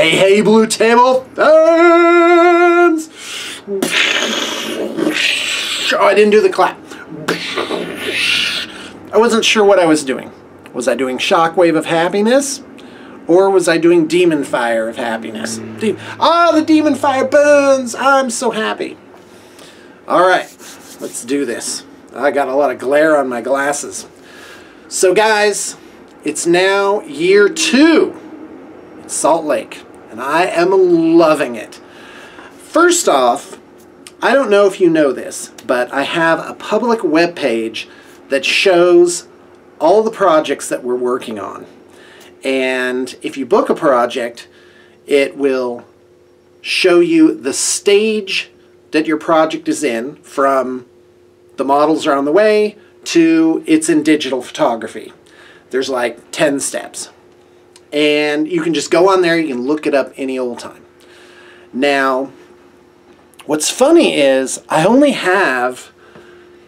Hey, hey, Blue Table fans! Oh, I didn't do the clap. I wasn't sure what I was doing. Was I doing Shockwave of Happiness? Or was I doing Demon Fire of Happiness? The Demon Fire burns! I'm so happy. Alright, let's do this. I got a lot of glare on my glasses. So guys, it's now year 2 in Salt Lake, and I am loving it. First off, I don't know if you know this, but I have a public web page that shows all the projects that we're working on. And if you book a project, it will show you the stage that your project is in, from the models are on the way to it's in digital photography. There's like 10 steps. And you can just go on there, you can look it up any old time. Now, what's funny is I only have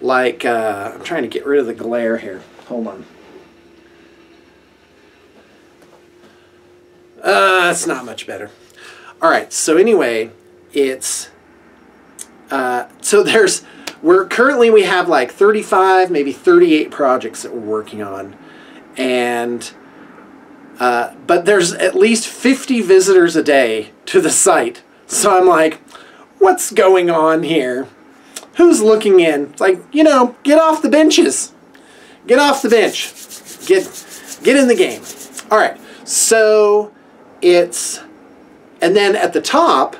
like, I'm trying to get rid of the glare here. Hold on. It's not much better. Alright, so anyway, it's, so currently we have like 35, maybe 38 projects that we're working on. And, but there's at least 50 visitors a day to the site. So I'm like, what's going on here? Who's looking in? It's like, you know, get off the benches. Get off the bench. Get in the game. Alright, so it's, and then at the top,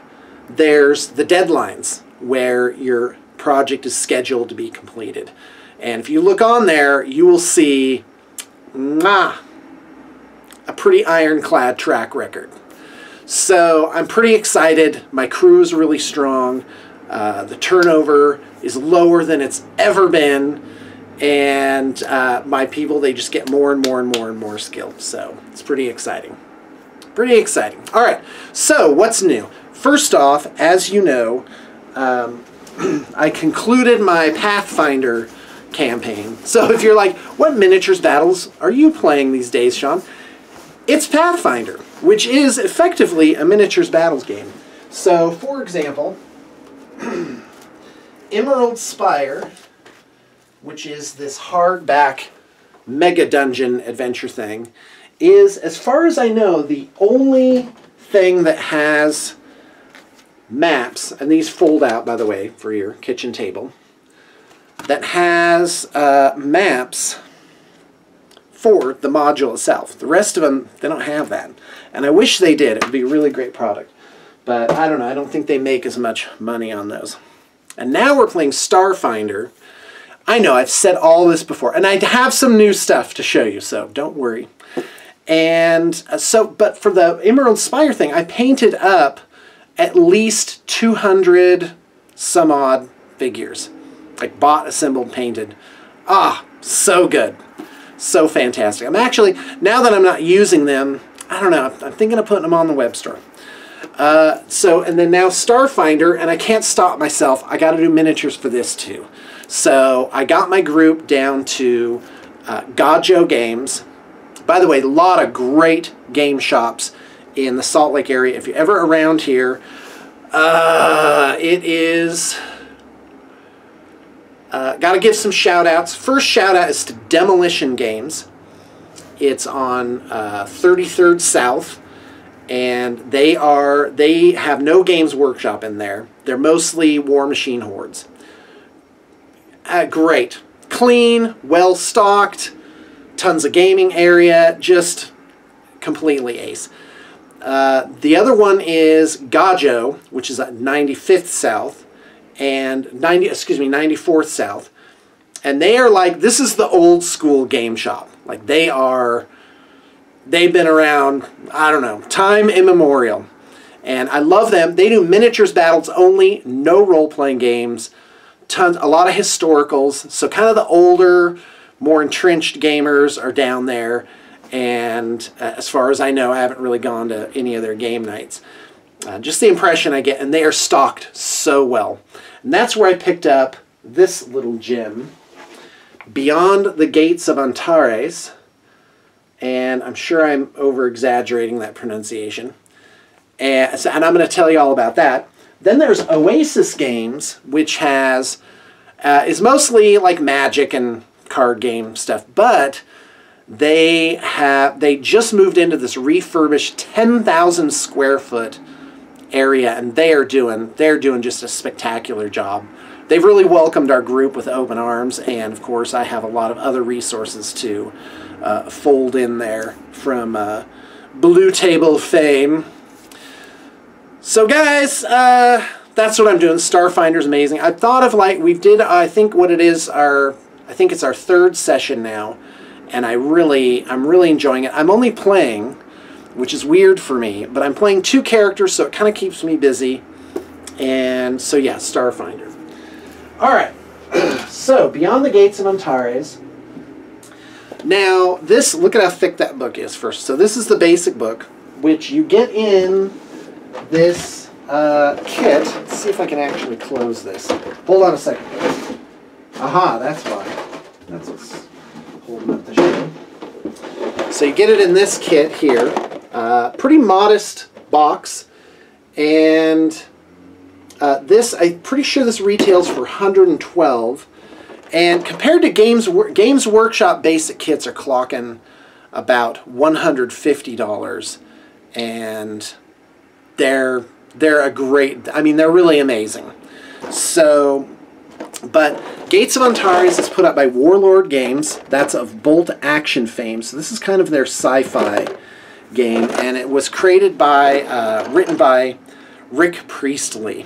there's the deadlines where your project is scheduled to be completed. And if you look on there, you will see a pretty ironclad track record. So I'm pretty excited. My crew is really strong. The turnover is lower than it's ever been. And my people, they just get more and more and more and more skilled. So it's pretty exciting. Pretty exciting. All right, so what's new? First off, as you know, I concluded my Pathfinder campaign. So if you're like, what miniatures battles are you playing these days, Sean? It's Pathfinder, which is effectively a miniatures battles game. So, for example, Emerald Spire, which is this hardback mega dungeon adventure thing, is, as far as I know, the only thing that has maps, and these fold out, by the way, for your kitchen table, that has maps for the module itself. The rest of them, they don't have that. And I wish they did. It would be a really great product. But I don't know. I don't think they make as much money on those. And now we're playing Starfinder. I know, I've said all this before. And I have some new stuff to show you, so don't worry. And so, but for the Emerald Spire thing, I painted up at least 200 some odd figures. Like bought, assembled, painted. Ah, so good. So fantastic. I'm actually, now that I'm not using them, I don't know, I'm thinking of putting them on the web store. And then now Starfinder, and I can't stop myself. I got to do miniatures for this too. So I got my group down to Gajo Games. By the way, a lot of great game shops in the Salt Lake area. If you're ever around here, it is... got to give some shout-outs. First shout-out is to Demolition Games. It's on 33rd South, and they have no Games Workshop in there. They're mostly War Machine hordes. Great. Clean, well-stocked, tons of gaming area, just completely ace. The other one is Gajo, which is at 95th South, and 94th South. And they are like, this is the old school game shop. Like they've been around, I don't know, time immemorial. And I love them. They do miniatures battles only, no role-playing games, a lot of historicals. So kind of the older, more entrenched gamers are down there. And as far as I know, I haven't really gone to any of their game nights. Just the impression I get, and they are stocked so well. And that's where I picked up this little gem, Beyond the Gates of Antares. And I'm sure I'm over-exaggerating that pronunciation. and I'm going to tell you all about that. Then there's Oasis Games, which has is mostly like Magic and card game stuff, but they just moved into this refurbished 10,000 square foot area, and they're doing just a spectacular job. They've really welcomed our group with open arms, and of course I have a lot of other resources to fold in there from Blue Table fame. So guys, that's what I'm doing. Starfinder's amazing. I thought of like, I think it's our third session now, and I'm really enjoying it. I'm only playing, which is weird for me, but I'm playing 2 characters, so it kind of keeps me busy. And so yeah, Starfinder. All right, so Beyond the Gates of Antares. Now this, look at how thick that book is first. So this is the basic book, which you get in this kit. Let's see if I can actually close this. Hold on a second. Aha, that's why. That's what's holding up the show. So you get it in this kit here. Pretty modest box. And this, I'm pretty sure this retails for $112. And compared to Games Workshop basic kits are clocking about $150. And they're a great, I mean, they're really amazing. So, but Gates of Antares is put up by Warlord Games. That's of Bolt Action fame. So this is kind of their sci-fi game, and it was created by, written by Rick Priestley.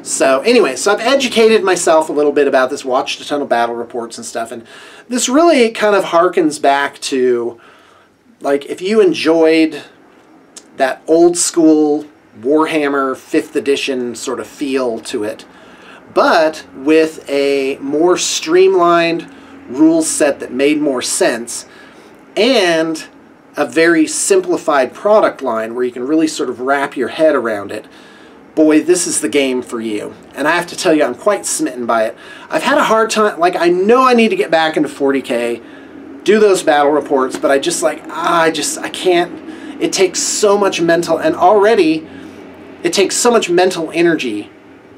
So anyway, so I've educated myself a little bit about this, watched a ton of battle reports and stuff, and this really kind of harkens back to, like, if you enjoyed that old school Warhammer 5th edition sort of feel to it, but with a more streamlined rule set that made more sense, and a very simplified product line where you can really sort of wrap your head around it, boy, this is the game for you. And I have to tell you, I'm quite smitten by it. I've had a hard time, like, I know I need to get back into 40K, do those battle reports, but I just, like, I can't. It takes so much mental, and already it takes so much mental energy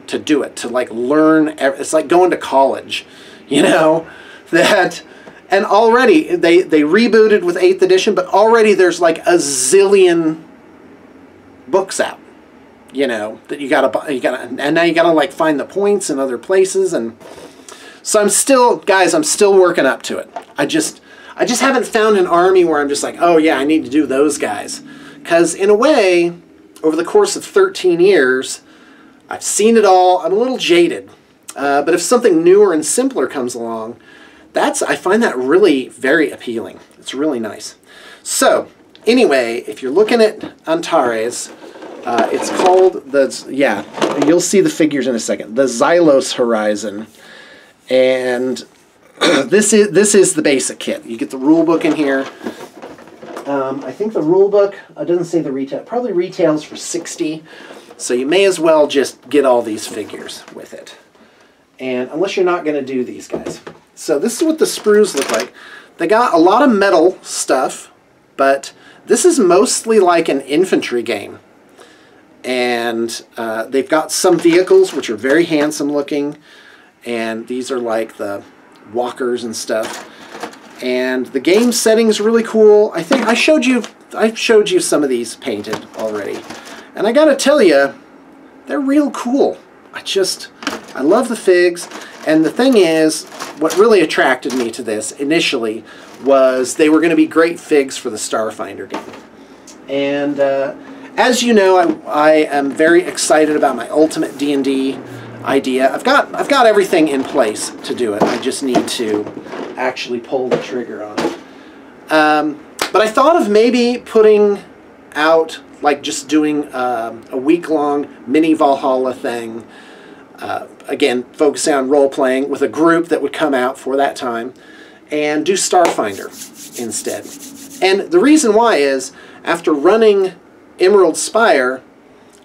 to do it, to like learn. It's like going to college, you know, that, and already they rebooted with 8th edition, but already there's like a zillion books out, you know, that you gotta, and now you gotta like find the points in other places. And so I'm still, guys, I'm still working up to it. I just haven't found an army where I'm just like, oh yeah, I need to do those guys. Because in a way, over the course of 13 years, I've seen it all. I'm a little jaded. But if something newer and simpler comes along, I find that really very appealing. It's really nice. So anyway, if you're looking at Antares, it's called you'll see the figures in a second, the Xylose Horizon. And this is the basic kit. You get the rule book in here. I think the rule book doesn't say the retail. Probably retails for $60. So you may as well just get all these figures with it. And unless you're not going to do these guys. So this is what the sprues look like. They got a lot of metal stuff, but this is mostly like an infantry game. And they've got some vehicles which are very handsome looking. And these are like the walkers and stuff. And the game setting is really cool. I think I've showed you some of these painted already. And I gotta tell you, they're real cool. I love the figs. And the thing is, what really attracted me to this initially was they were going to be great figs for the Starfinder game. And as you know, I am very excited about my ultimate D&D idea. I've got everything in place to do it. I just need to actually pull the trigger on it. But I thought of maybe putting out, like just doing a week-long mini Valhalla thing. Again, focusing on role-playing with a group that would come out for that time, and do Starfinder instead. And the reason why is, after running Emerald Spire,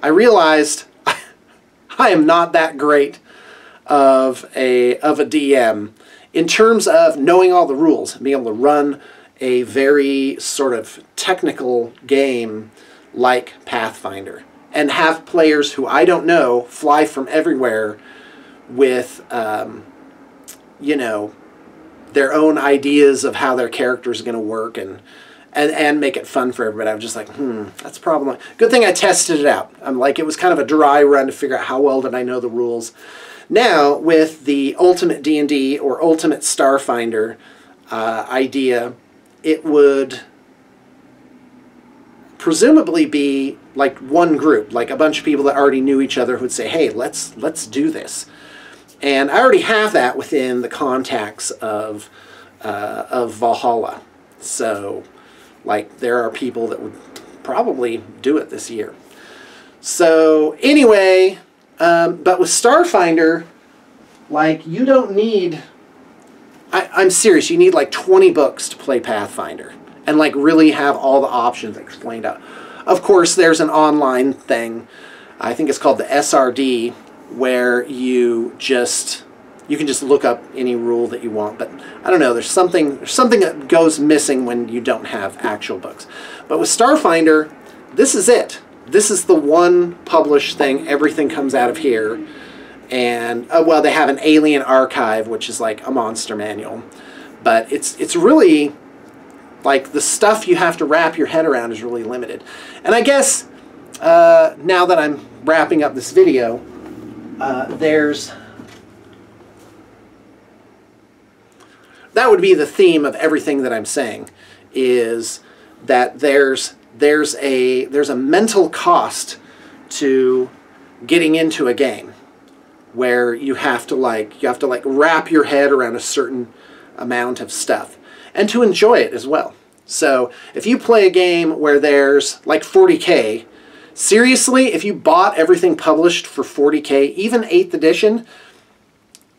I realized I am not that great of a DM in terms of knowing all the rules, being able to run a very sort of technical game like Pathfinder. and have players who I don't know fly from everywhere with, you know, their own ideas of how their character is going to work and make it fun for everybody. I'm just like, that's probably good thing I tested it out. I'm like, it was kind of a dry run to figure out how well did I know the rules. Now with the Ultimate D&D or Ultimate Starfinder idea, it would presumably be like one group, like a bunch of people that already knew each other who would say, hey, let's do this. And I already have that within the contacts of Valhalla. So, like, there are people that would probably do it this year. So, anyway, but with Starfinder, like, you don't need... I'm serious, you need like 20 books to play Pathfinder. And, like, really have all the options explained out. Of course, there's an online thing. I think it's called the SRD, where you can just look up any rule that you want. But I don't know, there's something that goes missing when you don't have actual books. But with Starfinder, this is it. This is the one published thing. Everything comes out of here. And well, they have an alien archive, which is like a monster manual. But it's really like the stuff you have to wrap your head around is really limited. And I guess now that I'm wrapping up this video, that would be the theme of everything that I'm saying, is that there's a mental cost to getting into a game where you have to wrap your head around a certain amount of stuff and to enjoy it as well. So if you play a game where there's like 40K, seriously, if you bought everything published for 40K, even 8th edition,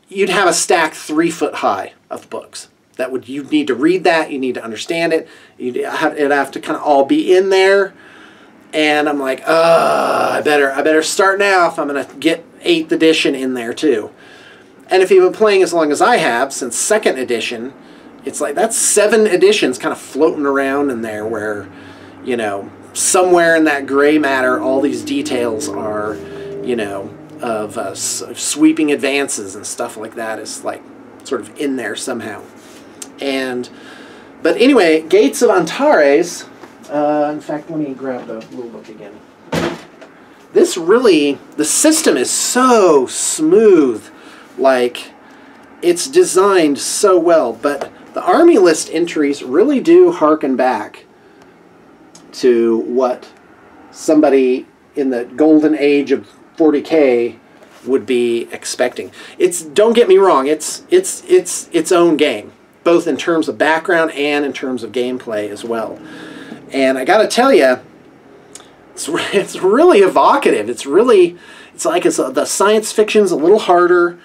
you'd have a stack 3 foot high of books. You'd need to read that, you need to understand it, it'd have to kind of all be in there. And I'm like, I better start now if I'm going to get 8th edition in there too. And if you've been playing as long as I have, since 2nd edition, it's like that's 7 editions kind of floating around in there where, you know, somewhere in that gray matter, all these details are, you know, of sweeping advances and stuff like that is like sort of in there somehow. But anyway, Gates of Antares, in fact, let me grab the rule book again. This really, the system is so smooth, like it's designed so well, but the army list entries really do harken back to what somebody in the golden age of 40K would be expecting. Don't get me wrong, it's its own game, both in terms of background and in terms of gameplay as well. And I gotta tell you, it's really evocative. It's like the science fiction's a little harder,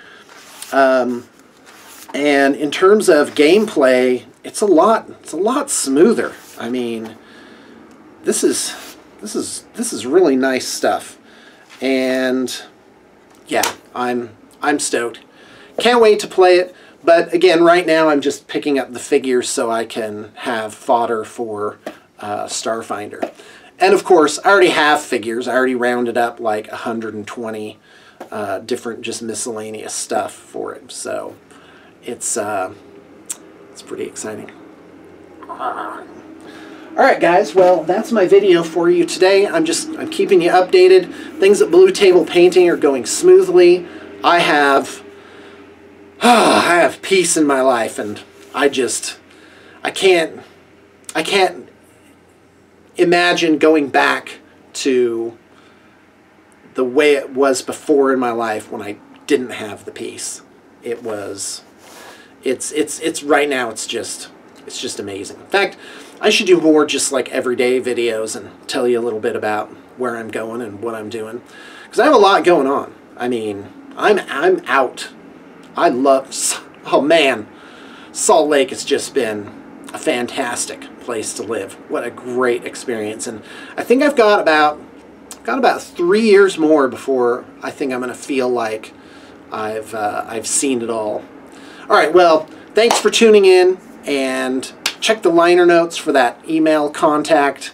and in terms of gameplay, it's a lot smoother. I mean, this is really nice stuff, and yeah, I'm stoked. Can't wait to play it. But again, right now I'm just picking up the figures so I can have fodder for Starfinder. And of course, I already have figures. I already rounded up like 120 different just miscellaneous stuff for it. So it's pretty exciting. Alright guys, well that's my video for you today. I'm keeping you updated. Things at Blue Table Painting are going smoothly. I have peace in my life, and I can't imagine going back to the way it was before in my life when I didn't have the peace. It's right now it's just amazing. In fact, I should do more just like everyday videos and tell you a little bit about where I'm going and what I'm doing, because I have a lot going on. I mean, I'm out. Oh man, Salt Lake has just been a fantastic place to live. What a great experience. And I think I've got about 3 years more before I think I'm going to feel like I've seen it all. All right, well, thanks for tuning in, and check the liner notes for that email contact.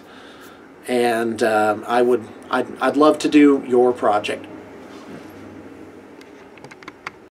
And I would I'd love to do your project.